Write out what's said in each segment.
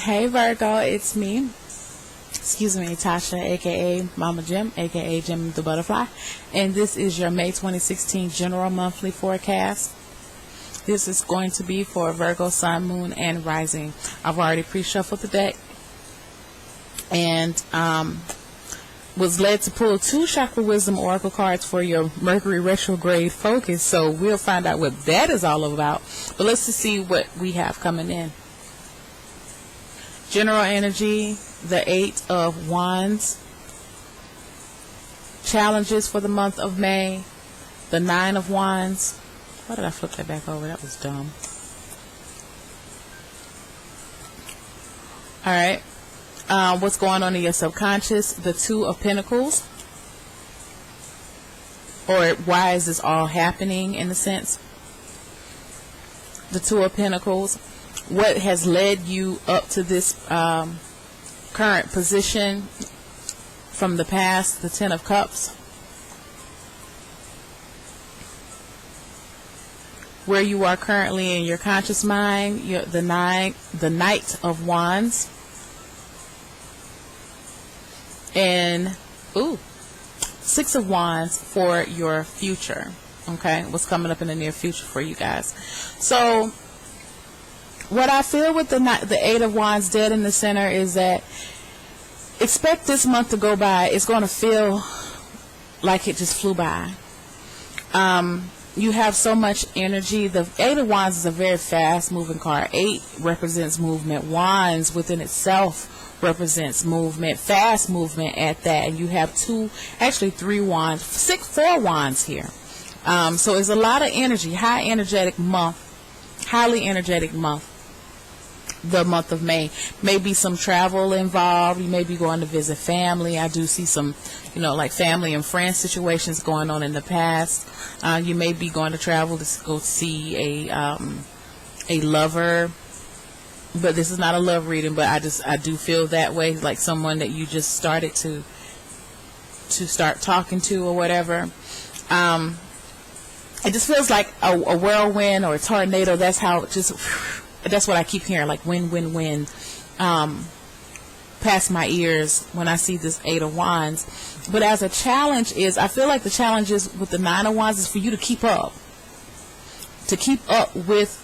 Hey Virgo, it's me. Excuse me, Tasha, aka Mama Jim, aka Jim the Butterfly. And this is your May 2016 General Monthly Forecast. This is going to be for Virgo, Sun, Moon, and Rising. I've already pre-shuffled the deck. And was led to pull 2 Chakra Wisdom Oracle cards for your Mercury retrograde focus. So we'll find out what that is all about. But let's just see what we have coming in. General energy, the 8 of Wands. Challenges for the month of May, the 9 of Wands. Why did I flip that back over? That was dumb. Alright. What's going on in your subconscious? The 2 of Pentacles. Or why is this all happening in a sense? The 2 of Pentacles. What has led you up to this current position from the past? The 10 of Cups. Where you are currently in your conscious mind, the Knight of Wands. And 6 of Wands for your future. Okay, what's coming up in the near future for you guys. So what I feel with the 8 of Wands dead in the center is that expect this month to go by. It's going to feel like it just flew by. You have so much energy. The 8 of Wands is a very fast moving card. 8 represents movement. Wands within itself represents movement, fast movement at that. And you have 3 wands, 4 wands here. So it's a lot of energy, highly energetic month, the month of May. Maybe some travel involved. You may be going to visit family. I do see some, like family and friends situations going on in the past. You may be going to travel to go see a lover. But this is not a love reading, but I do feel that way, like someone that you just started to start talking to or whatever. It just feels like a whirlwind or a tornado. That's what I keep hearing, like wind, past my ears when I see this 8 of Wands. But as a challenge I feel like the challenge is with the 9 of Wands is for you to keep up with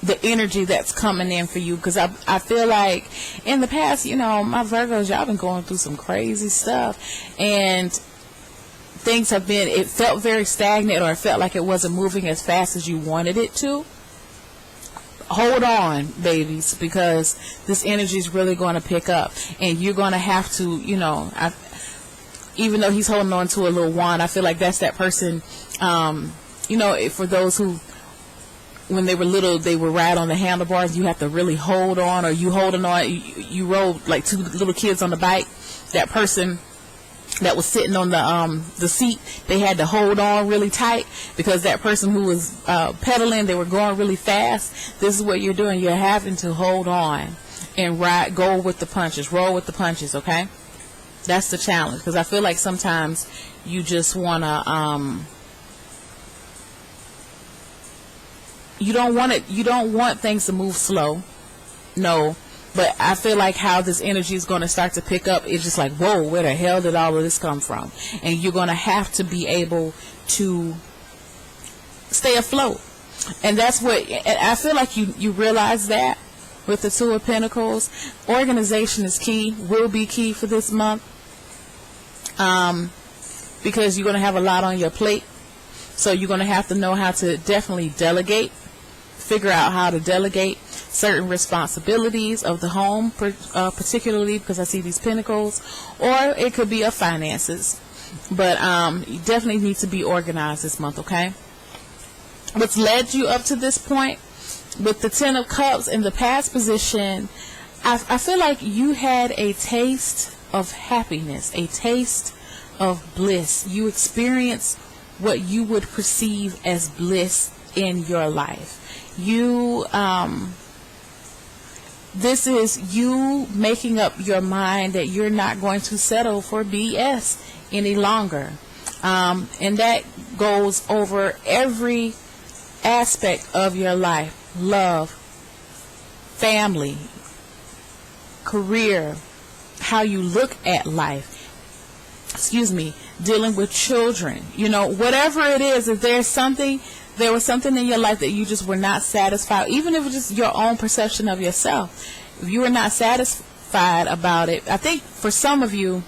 the energy that's coming in for you, because I feel like in the past, my Virgos, y'all been going through some crazy stuff, and things it felt very stagnant, or it felt like it wasn't moving as fast as you wanted it to. Hold on, babies, because this energy is really going to pick up, and you're going to have to, even though he's holding on to a little wand, I feel like that's that person, for those who, when they were little, they would ride on the handlebars. You have to really hold on, or you holding on. You rode like 2 little kids on the bike. That person that was sitting on the seat, they had to hold on really tight, because that person who was pedaling, they were going really fast. This is what you're doing. You're having to hold on and go with the punches, roll with the punches. Okay, that's the challenge, because I feel like sometimes you just wanna you don't want things to move slow. No. But I feel like how this energy is going to start to pick up, it's just like, whoa, where the hell did all of this come from? And you're going to have to be able to stay afloat. And that's what I feel like you realize that with the 2 of Pentacles. Organization is key, will be key for this month, because you're going to have a lot on your plate. So you're going to have to know how to definitely delegate, figure out how to delegate certain responsibilities of the home, particularly because I see these pentacles, or it could be of finances. But you definitely need to be organized this month, okay? What's led you up to this point with the 10 of Cups in the past position, I feel like you had a taste of happiness, a taste of bliss. You experienced what you would perceive as bliss in your life. This is you making up your mind that you're not going to settle for BS any longer. And that goes over every aspect of your life. Love, family, career, how you look at life, dealing with children, whatever it is, if there was something in your life that you just were not satisfied, even if it's just your own perception of yourself, if you were not satisfied about it, I think for some of you,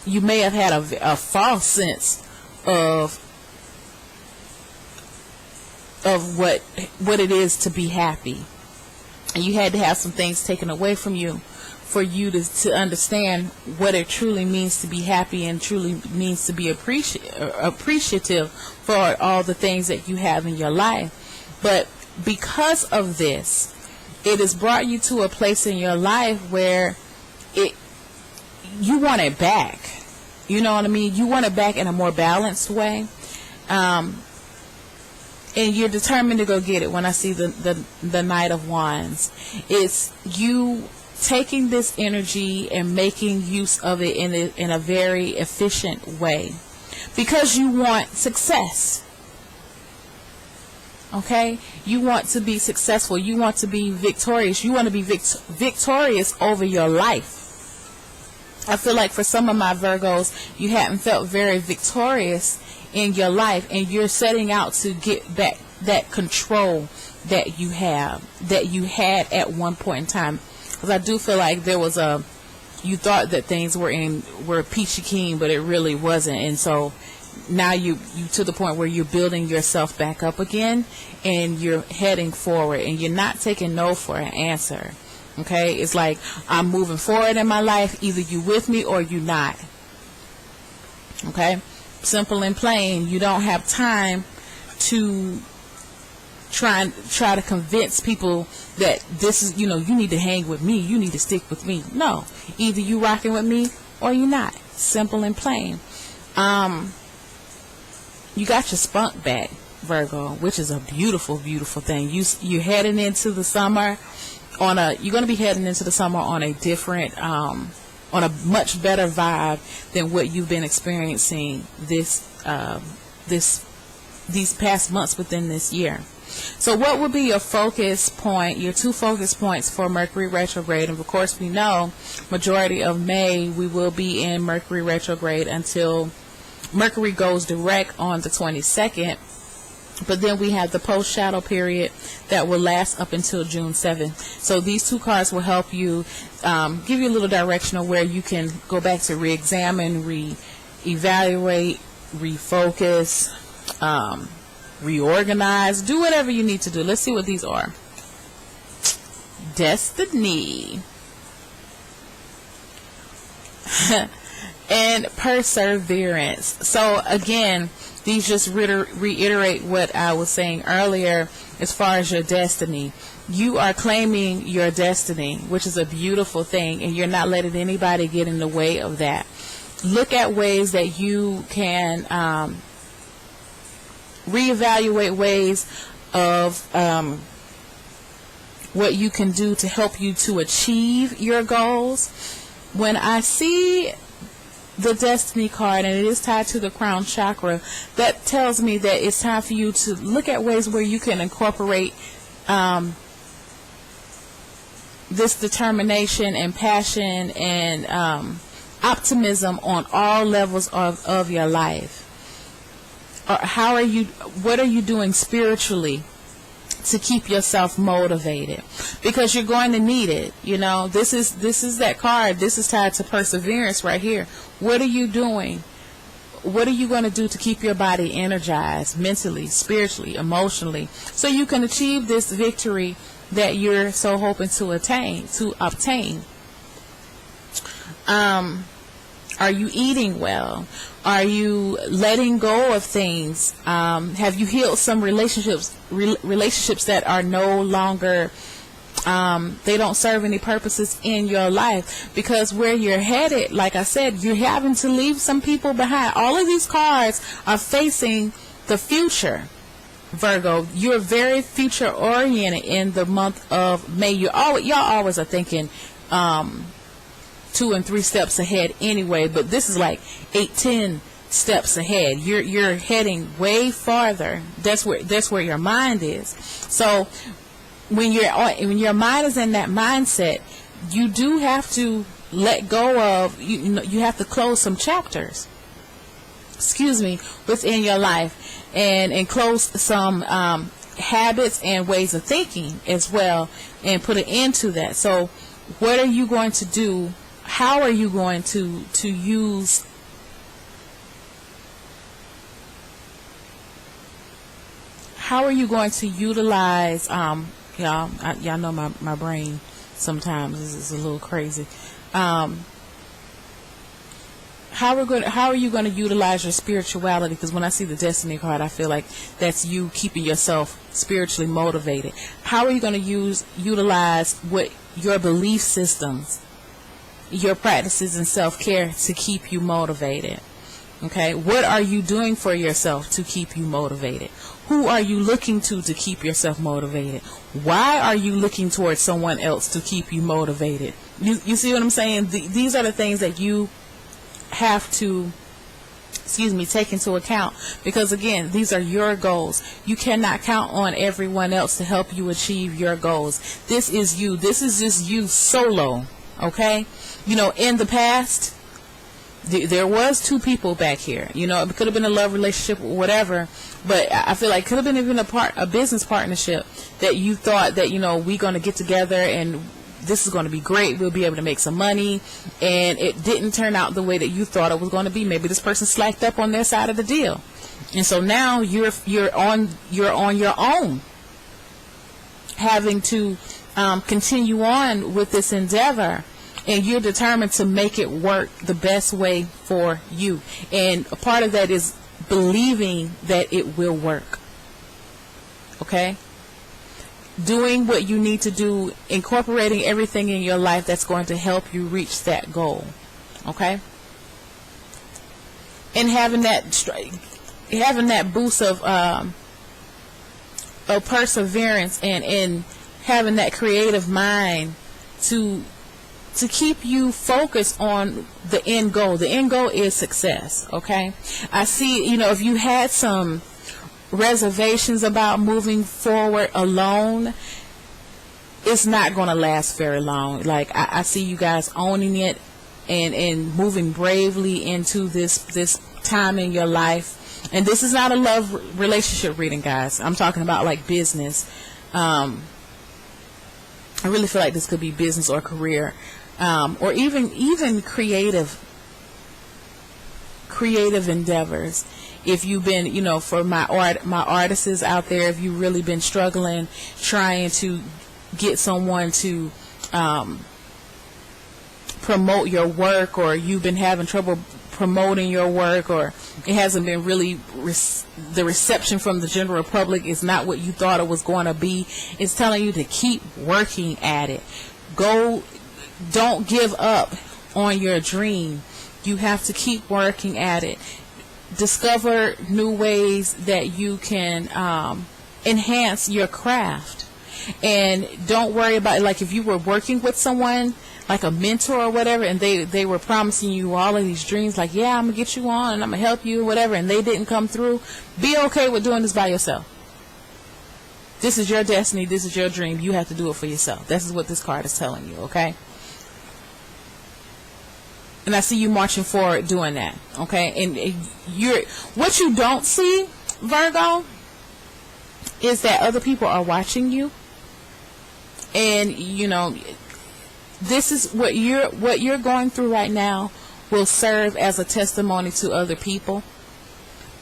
you may have had a false sense of what it is to be happy, and you had to have some things taken away from you for you to understand what it truly means to be happy and truly means to be appreciative for all the things that you have in your life. But because of this, it has brought you to a place in your life where you want it back. You know what I mean? You want it back in a more balanced way. And you're determined to go get it. When I see the Knight of Wands, it's you taking this energy and making use of it in a very efficient way, because you want success. Okay? You want to be successful. You want to be victorious. You want to be victorious over your life. I feel like for some of my Virgos, you haven't felt very victorious in your life, and you're setting out to get back that control that you had at one point in time. Because I do feel like there was you thought that things were peachy keen, but it really wasn't. And so now you to the point where you're building yourself back up again, and you're heading forward, and you're not taking no for an answer. Okay? It's like, I'm moving forward in my life. Either you with me or you not. Okay? Simple and plain. You don't have time to try to convince people that this is, you need to hang with me, you need to stick with me. No, either you rocking with me or you not. Simple and plain. You got your spunk back, Virgo, which is a beautiful, beautiful thing. You're heading into the summer you're going to be heading into the summer on a different, on a much better vibe than what you've been experiencing these past months within this year. So what would be your focus point, your two focus points for Mercury retrograde? And of course, we know majority of May we will be in Mercury retrograde until Mercury goes direct on the 22nd. But then we have the post shadow period that will last up until June 7th. So these two cards will help you, give you a little direction of where you can go back to re-examine, re-evaluate, refocus, reorganize, do whatever you need to do. Let's see what these are. Destiny and perseverance. So again, these just reiterate what I was saying earlier as far as your destiny. You are claiming your destiny, which is a beautiful thing, and you're not letting anybody get in the way of that. Look at ways that you can reevaluate ways of what you can do to help you to achieve your goals. When I see the destiny card, and it is tied to the crown chakra, that tells me that it's time for you to look at ways where you can incorporate this determination and passion and optimism on all levels of your life. Or what are you doing spiritually to keep yourself motivated? Because you're going to need it. This is that card. This is tied to perseverance right here. What are you doing? What are you going to do to keep your body energized mentally, spiritually, emotionally, so you can achieve this victory that you're so hoping to obtain? Are you eating well? Are you letting go of things? Have you healed some relationships that are no longer, they don't serve any purposes in your life? Because where you're headed, like I said, you're having to leave some people behind. All of these cards are facing the future, Virgo. You're very future oriented in the month of May. Y'all always are thinking 2 and 3 steps ahead anyway, but this is like 8-10 steps ahead. You're heading way farther. That's where your mind is. So when your mind is in that mindset, you do have to let go of, you have to close some chapters, within your life, and close some habits and ways of thinking as well, and put an end to that. So what are you going to do? How are you going to use utilize y'all know my brain sometimes is a little crazy. How are you going to utilize your spirituality? Because when I see the Destiny card, I feel like that's you keeping yourself spiritually motivated. How are you going to utilize what your belief systems, your practices and self-care to keep you motivated? Okay, what are you doing for yourself to keep you motivated? Who are you looking to keep yourself motivated? Why are you looking towards someone else to keep you motivated? You see what I'm saying? These are the things that you have to take into account, because again, these are your goals. You cannot count on everyone else to help you achieve your goals. This is you. This is just you solo. Okay, in the past there was two people back here. It could have been a love relationship or whatever, but I feel like it could have been even a business partnership that you thought that we're going to get together and this is going to be great, we'll be able to make some money, and it didn't turn out the way that you thought it was going to be. Maybe this person slacked up on their side of the deal, and so now you're on your own, having to continue on with this endeavor, and you're determined to make it work the best way for you. And a part of that is believing that it will work. Okay? Doing what you need to do, incorporating everything in your life that's going to help you reach that goal. Okay? And having that boost of perseverance and having that creative mind to keep you focused on the end goal. The end goal is success. Okay? I see, if you had some reservations about moving forward alone, it's not going to last very long. Like I see you guys owning it and moving bravely into this time in your life. And this is not a love relationship reading, guys. I'm talking about like business. I really feel like this could be business or career, or even creative endeavors. If you've been, for my artists out there, if you've really been struggling trying to get someone to promote your work, or you've been having trouble promoting your work, or it hasn't been really the reception from the general public is not what you thought it was going to be, it's telling you to keep working at it. Don't give up on your dream. You have to keep working at it. Discover new ways that you can enhance your craft, and don't worry about, like, if you were working with someone like a mentor or whatever, and they were promising you all of these dreams, like, yeah, I'm gonna get you on and I'm gonna help you, whatever, and they didn't come through. Be okay with doing this by yourself. This is your destiny. This is your dream. You have to do it for yourself. This is what this card is telling you. Okay? And I see you marching forward doing that. Okay? And what you don't see, Virgo, is that other people are watching you. And this is what you're going through right now will serve as a testimony to other people,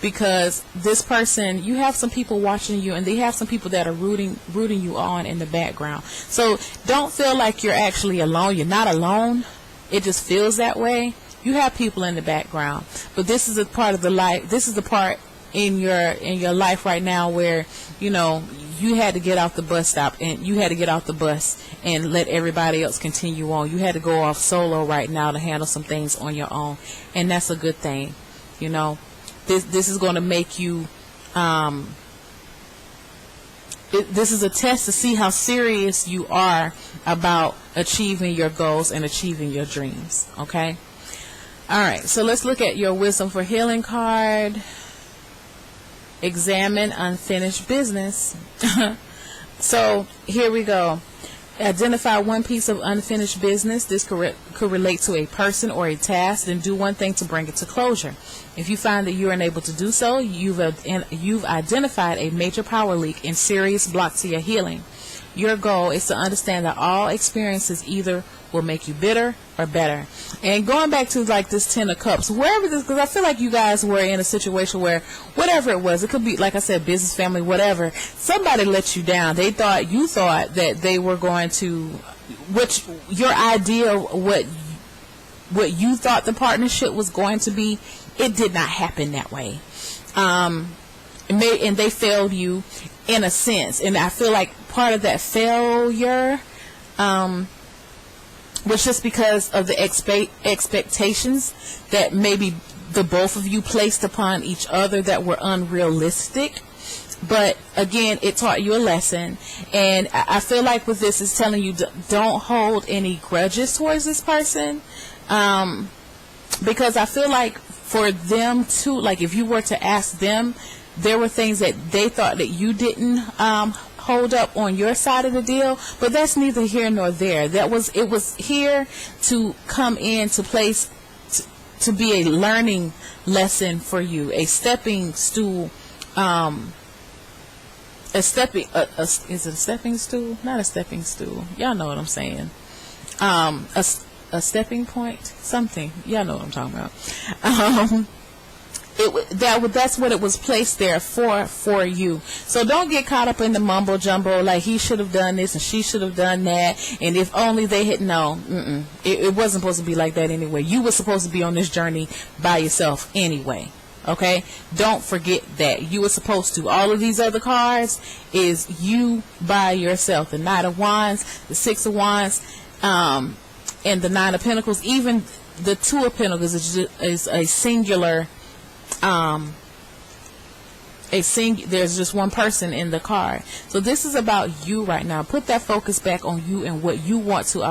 because this person, you have some people watching you, and they have some people that are rooting you on in the background. So don't feel like you're actually alone. You're not alone. It just feels that way. You have people in the background, but this is a part of the life. This is the part in your life right now where you had to get off the bus stop, and you had to get off the bus and let everybody else continue on. You had to go off solo right now to handle some things on your own, and that's a good thing. This is going to make you this is a test to see how serious you are about achieving your goals and achieving your dreams. Okay? All right, so let's look at your Wisdom for Healing card. Examine unfinished business. So here we go. Identify one piece of unfinished business. This could relate to a person or a task, then do one thing to bring it to closure. If you find that you are unable to do so, you've identified a major power leak and serious block to your healing. Your goal is to understand that all experiences either will make you bitter or better. And going back to like this 10 of Cups, wherever this, because I feel like you guys were in a situation where whatever it was, it could be, like I said, business, family, whatever, somebody let you down. You thought that they were going to, which your idea of what you thought the partnership was going to be, it did not happen that way. And they failed you in a sense. And I feel like part of that failure was just because of the expectations that maybe the both of you placed upon each other that were unrealistic. But again, it taught you a lesson. And I feel like with this, it's telling you don't hold any grudges towards this person. Because I feel like for them to, like if you were to ask them, there were things that they thought that you didn't hold up on your side of the deal, but that's neither here nor there. It was here to come into place to be a learning lesson for you, a stepping stool. Is it a stepping stool? Not a stepping stool. Y'all know what I'm saying. A stepping point, something. Y'all know what I'm talking about. That's what it was placed there for you. So don't get caught up in the mumbo jumbo, like he should have done this and she should have done that, and if only they had known. It wasn't supposed to be like that anyway. You were supposed to be on this journey by yourself anyway. Okay, don't forget that you were supposed to. All of these other cards is you by yourself. The Knight of Wands, the Six of Wands, and the Nine of Pentacles. Even the Two of Pentacles is a singular. There's just one person in the card. So this is about you right now. Put that focus back on you and what you want to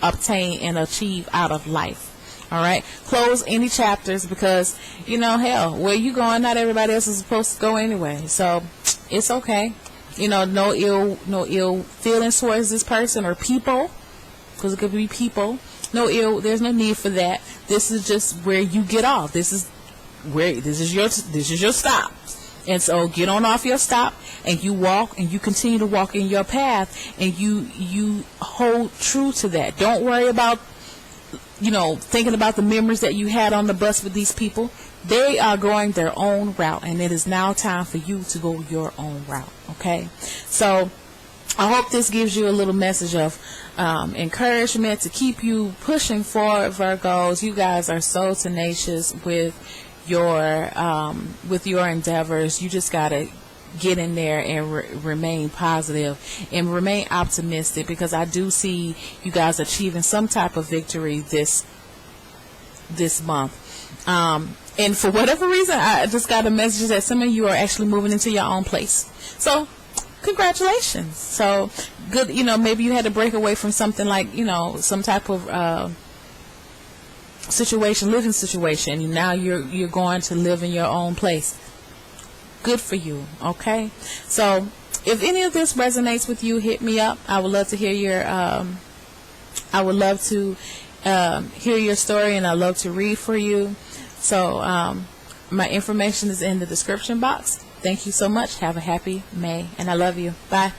obtain and achieve out of life. All right, close any chapters, because hell, where you going, not everybody else is supposed to go anyway. So it's okay. No ill feelings towards this person or people, because it could be people. There's no need for that. This is just where you get off. This is your stop. And so get on off your stop and you walk and you continue to walk in your path, and you hold true to that. Don't worry about thinking about the memories that you had on the bus with these people. They are going their own route, and it is now time for you to go your own route. Okay, so I hope this gives you a little message of encouragement to keep you pushing forward, Virgos. You guys are so tenacious with your endeavors. You just gotta get in there and remain positive and remain optimistic, because I do see you guys achieving some type of victory this month. And for whatever reason, I just got a message that some of you are actually moving into your own place. So congratulations. So good. Maybe you had to break away from something like some type of living situation, and now you're going to live in your own place. Good for you. Okay, so if any of this resonates with you, hit me up. I would love to hear hear your story, and I love to read for you. So my information is in the description box. Thank you so much. Have a happy May, and I love you. Bye.